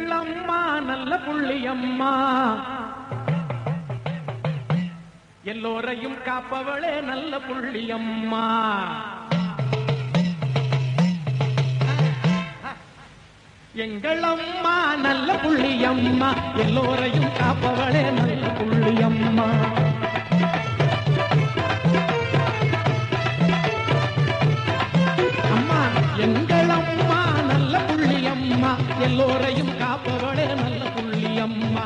எங்கள் அம்மா நல்ல புள்ளியம்மா, எல்லோரையும் காப்பவளே நல்ல புள்ளியம்மா. எங்கள் அம்மா நல்ல புள்ளியம்மா, எல்லோரையும் காப்பவளே நல்ல புள்ளியம்மா. அம்மா எங்கள் அம்மா நல்ல புள்ளியம்மா, எல்லோரையும் காப்பவளே நல்ல புள்ளியம்மா.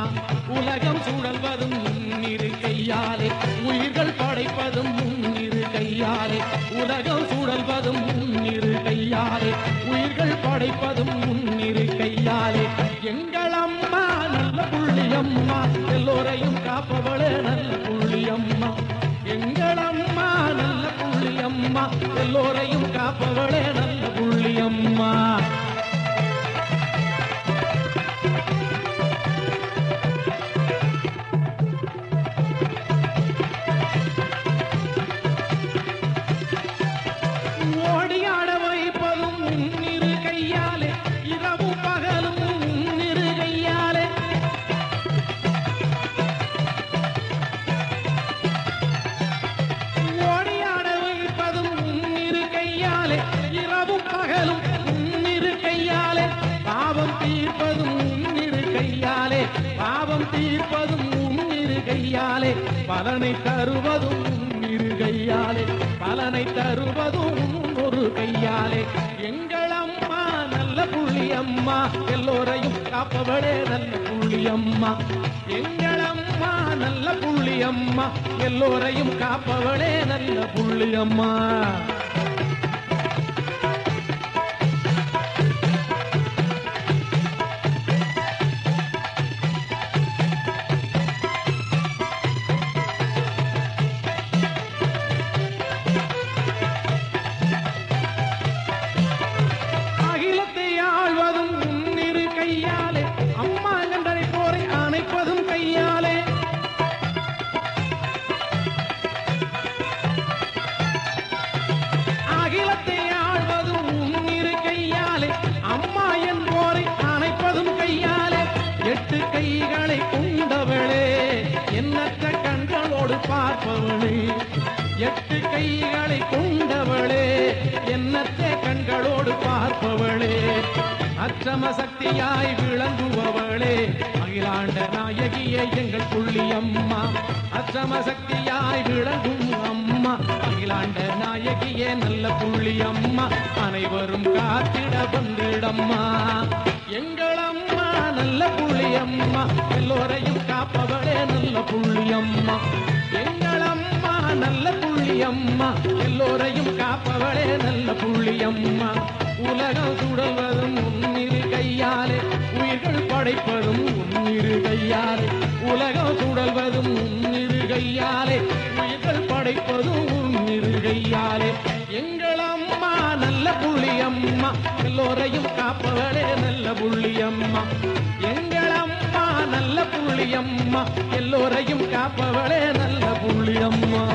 உலகம் சுழல்வதும் முன்னிரு கையாலே, உயிர்கள் படைப்பதும் முன்னிரு கையாலே. உலகம் சுழல்வதும் முன்னிரு கையாலே, உயிர்கள் படைப்பதும் முன்னிரு கையாலே. எங்கள் அம்மா நல்ல புள்ளியம்மா, எல்லோரையும் காப்பவளே நல்ல புள்ளியம்மா. எங்கள் அம்மா நல்ல புள்ளியம்மா, எல்லோரையும் காப்பவளே நல்ல புள்ளியம்மா. ஓடியாட வைப்பதும் முன்னிரு கையாலே, இரவும் பகலும் முன்னிரு கையாலே. ஓடியாட வைப்பதும் முன்னிரு கையாலே, இரவும் பகலும் முன்னிரு கையாலே. பாவம் தீர்ப்பதும் முன்னிரு கையாலே, பாவம் தீர்ப்பதும் முன்னிரு கையாலே. பலனை தருவதும் முன்னிரு கையாலே, பலனை தருவதும் ஒரு கையாலே. எங்கள் அம்மா நல்ல புள்ளியம்மா, எல்லோரையும் காப்பவளே நல்ல புள்ளியம்மா. எங்கள் அம்மா நல்ல புள்ளியம்மா, எல்லோரையும் காப்பவளே நல்ல புள்ளியம்மா. அகிலத்தை ஆழ்வதும் முன்னிரு கையாலே, அம்மா கண்டனை போரை அணைப்பதும் கையாலே. அகிலத்தை ஆழ்வதும் முன்னிரு கையாலே, அம்மா என் போரை அணைப்பதும் கையாலே. எட்டு கைகளை கொண்டவளே, எண்ணற்ற கண்களோடு பார்ப்பவளே. எட்டு கைகளை கொண்டவளே, எண்ணற்ற கண்களோடு பார்ப்பவளே. அற்றம சக்தியாய் விளங்குபவளே, அகிலாண்ட நாயகியே எங்கள் புள்ளியம்மா. அற்றம சக்தியாய் விளங்கும் அம்மா, அகிலாண்ட நாயகியே நல்ல புள்ளியம்மா. அனைவரும் காத்திட வந்திடம்மா. எங்கள் அம்மா நல்ல புள்ளியம்மா, எல்லோரையும் காப்பவளே நல்ல புள்ளியம்மா. எங்கள் அம்மா நல்ல புள்ளியம்மா, எல்லோரையும் காப்பவளே நல்ல புள்ளியம்மா. உலகம் சுழல்வதும் முன்னிரு கையாலே, உயிர்கள் படைப்பதும் முன்னிரு கையாலே. உலகம் சுழல்வதும் முன்னிரு கையாலே, உயிர்கள் படைப்பதும் முன்னிரு கையாலே. எங்கள் அம்மா நல்ல புள்ளியம்மா, எல்லோரையும் காப்பவளே நல்ல புள்ளியம்மா. எங்கள் அம்மா நல்ல புள்ளியம்மா, எல்லோரையும் காப்பவளே நல்ல புள்ளியம்மா.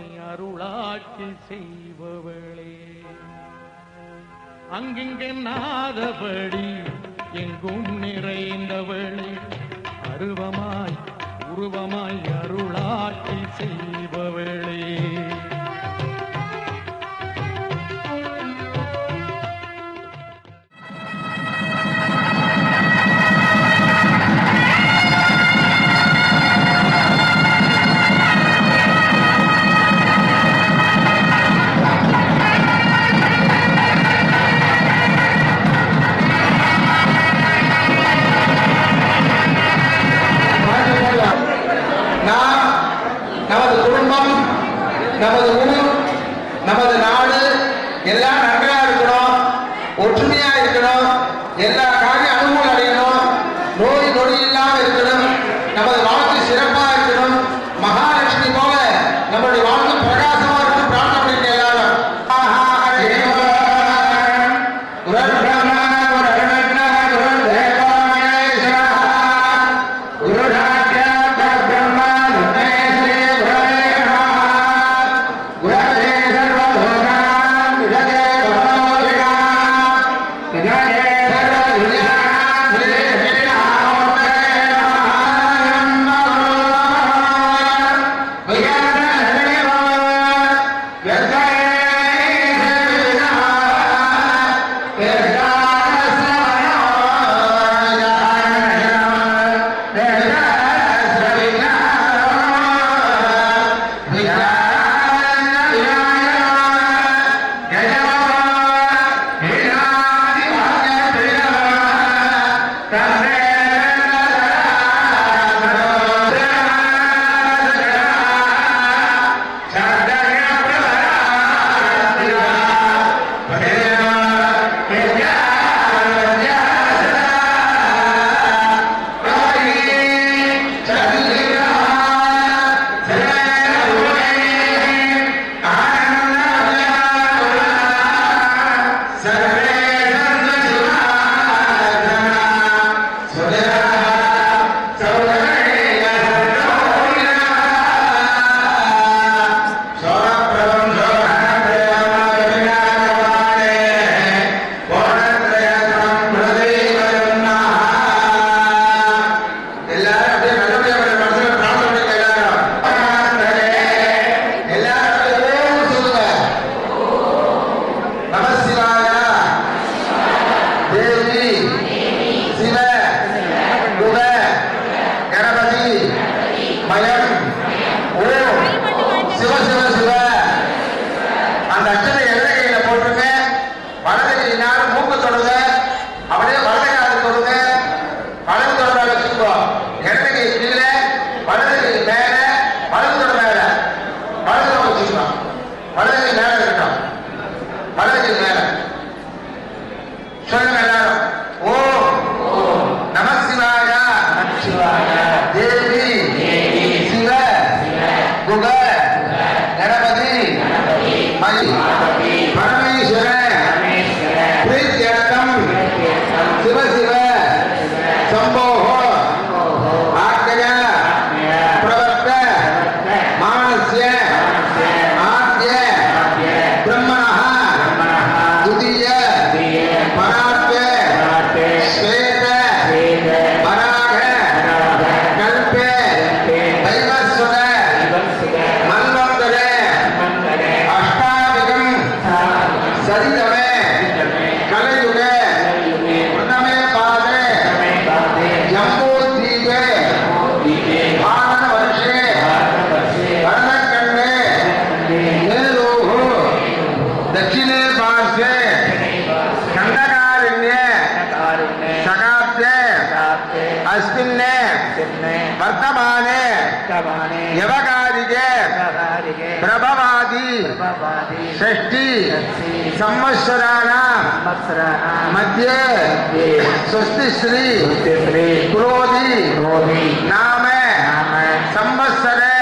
எம்மை அருளாட்சி செய்பவளே அங்கிங்கென்னாதபடி எங்கும் நிறைந்தவளே அருவமாய் உருவமாய் அருளாட்சி செய்பவளே நமது ஊர் நமது நாடு எல்லாம் நன்மையா இருக்கணும், ஒற்றுமையா இருக்கணும், எல்லா காரியம் அனுகூலம் அடையணும், நோய் நொடி இல்லாம இருக்கணும், நமது வாழ்க்கை சிறப்பா இருக்கணும், மகாலட்சுமி போல நம்மளுடைய வாழ்க்கை பிரகாசமா இருக்கும். பிரார்த்தனை பண்ணிட்டு எல்லாரும் षष्ठी संवत्सराणां मध्ये स्वस्ति श्री क्रोधी नाम संवत्सरे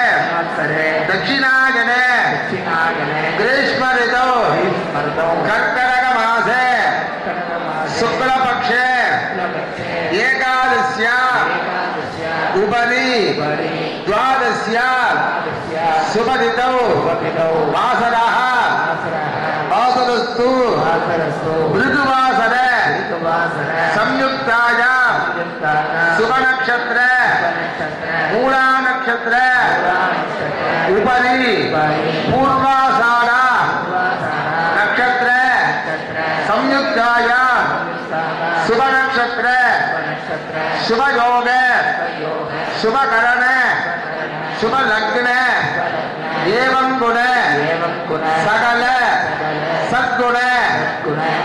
दक्षिणायने ग्रीष्म ऋतौ कर्कटक मासे शुक्लपक्षे एकादश्याम् उपरि द्वादश्यां शुभतिथौ வாசரः வாசரஸ்து மிருதுவாசர संयुक्ताय शुभ नक्षत्र मूला नक्षत्र उपरि पूर्वाषाढ़ नक्षत्र संयुक्ताय शुभ नक्षत्र शुभ योग शुभ करण शुभ लग्न एवं गुण सकल सद्गुण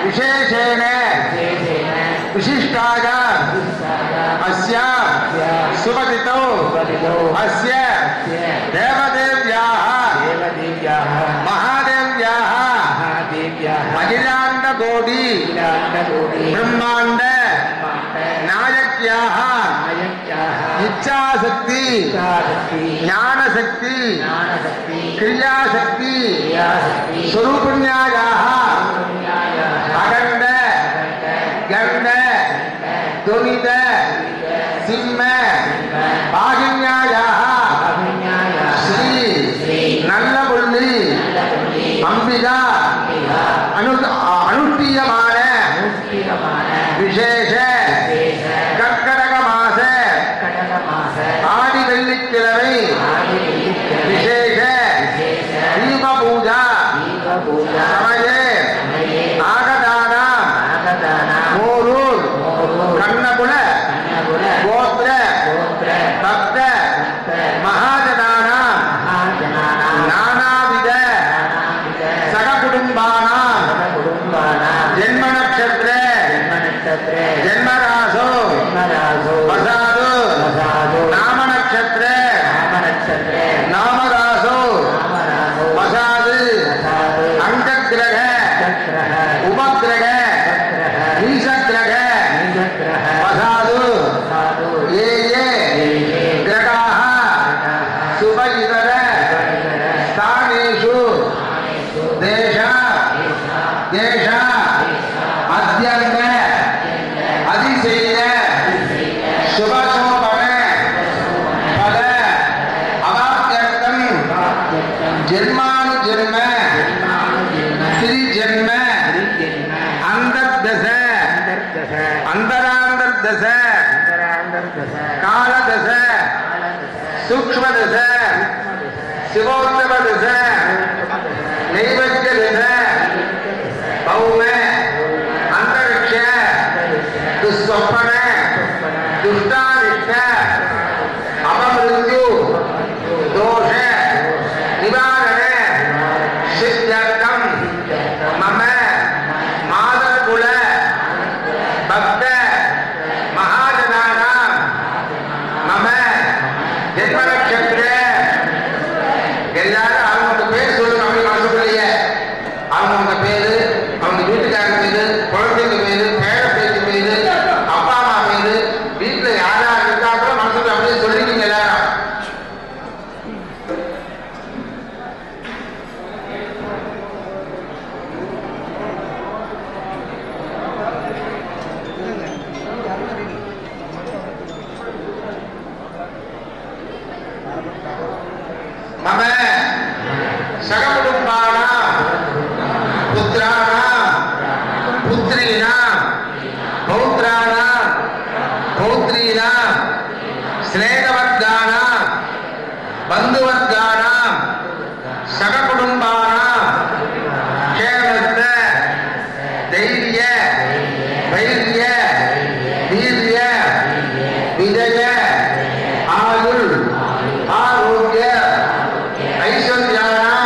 विशेषेण विशिष्टाय अस्य शुभतिथौ अस्य देवदेव्याः महादेव्याः अखिलाण्डकोटि ब्रह्माण्ड नायक्याः इच्छाशक्ति ज्ञानशक्ति क्रियाशक्ति स्वरूपिण्यायाः अखण्ड गण्ड दुरित सिंह पागिन्यायाः श्री नल्लपुल्ली अंबिका अनुष्ठीयमान विशेष कर्कटक मास आदि वेल्लिक्किழமை विशेष दीप पूजा समये आगदाना मोरूर कन्नकुल गोत्र भक्त महाजनाना नानाविध सगकुटुंबाना जन्म नक्षत्र जन्मरासो वसादु नाम नक्षत्र नामरासो वसादु अंतग्रह उपग्रह नीशग्रह वसादु ये ग्रहाः शुभ इतर स्थानेषु देश अद्यन्त अधिशैल शुभशोभन फल अवाप्त्यर्थं जन्मानुजन्म त्रिजन्म अंतर्दश अंतरांतर्दश कालदश सूक्ष्मदश शिवोत्तमदश नैवेद्यदश भौम अंतरिक्ष दुस्वप्न दुष्टानिष्ट अपमृत्यु दोष निवारण सिद्ध्यर्थं मम मातर्कुल भक्त महाजनानां मम जन्म नक्षत्र எல்லாரும் அவங்க பேர் சொல்லுங்க. அப்படி மனசுக்குள்ளேயே அவங்க பேரு, அவங்க வீட்டுக்காரங்க பேரு, குழந்தைங்க பேரு, பேர பேச்சு பேரு, அப்பா அம்மா பேரு, வீட்டுல யாரா இருக்கா கூட மனசுக்குள்ள அப்படியே சொல்லிட்டீங்க எல்லாரும். मम सगकुटुंबानां पुत्राणां पुत्रीणां पौत्राणां पौत्रीणां स्नेहवर्गाणां बन्धुवर्गाणां सगकुटुंबानां क्षेमस्थ धैर्य वैर्य वीर्य विजय आयुर् आरोग्य ऐश्वर्याणां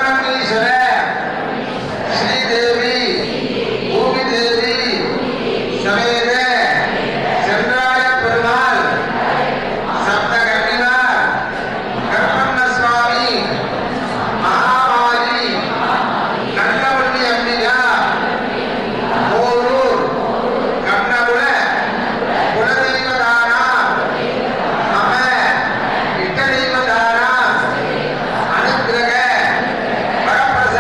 சுப்பிரமணியேஸ்வர ஸ்ரீதேவி பூமி தேவி சமேத சென்றாய பெருமாள் சப்த கன்னிமார் கற்பண்ண சுவாமி மகாமாரி நல்லவள்ளி அம்பிகா போரூர் கண்ணபுர குலதெய்வதானா மம இஷ்டதெய்வதானா அனுக்கிரக வரப்பிரசாத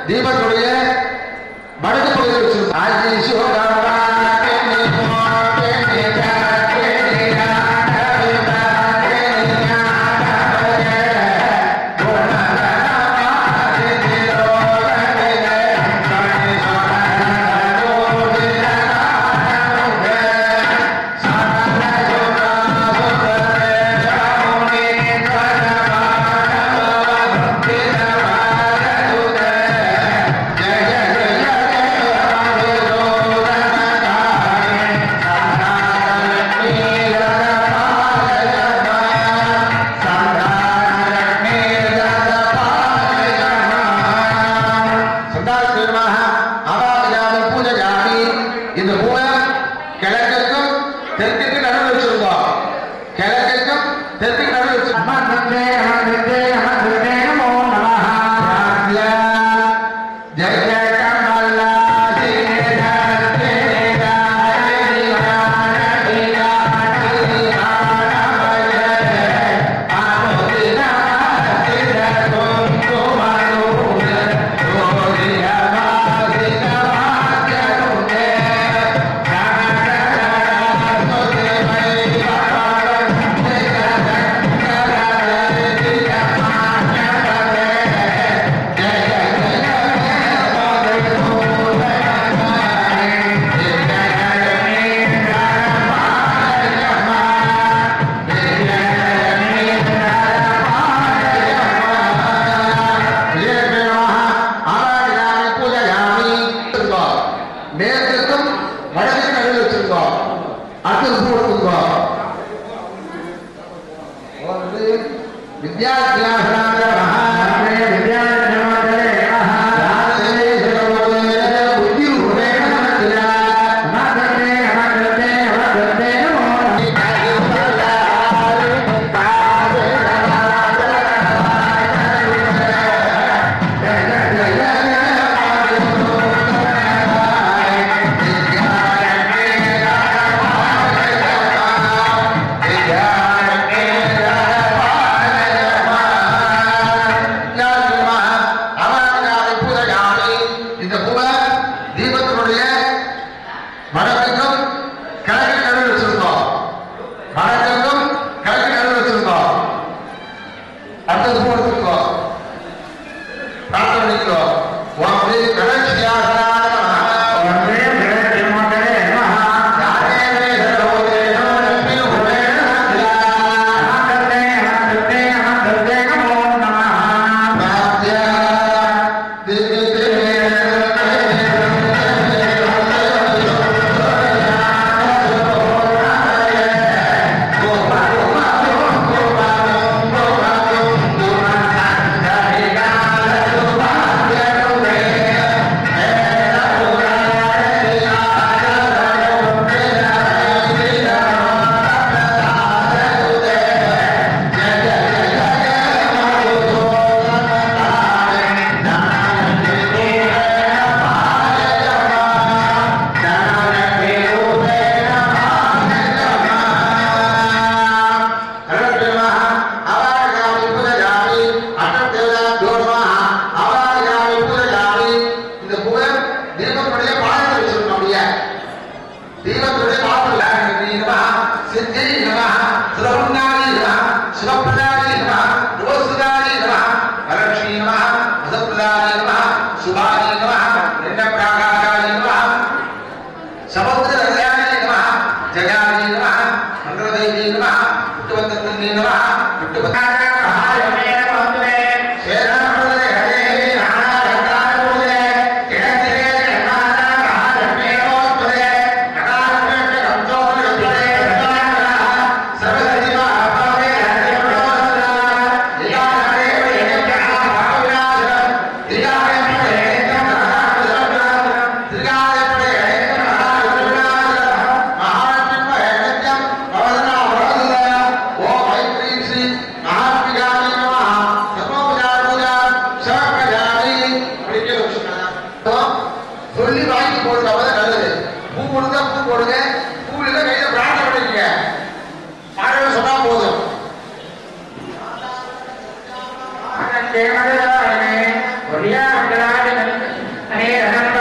தீபத்துடைய வடக்கு பகுதியில் வச்சிருக்கோம். Yeah. हरे राम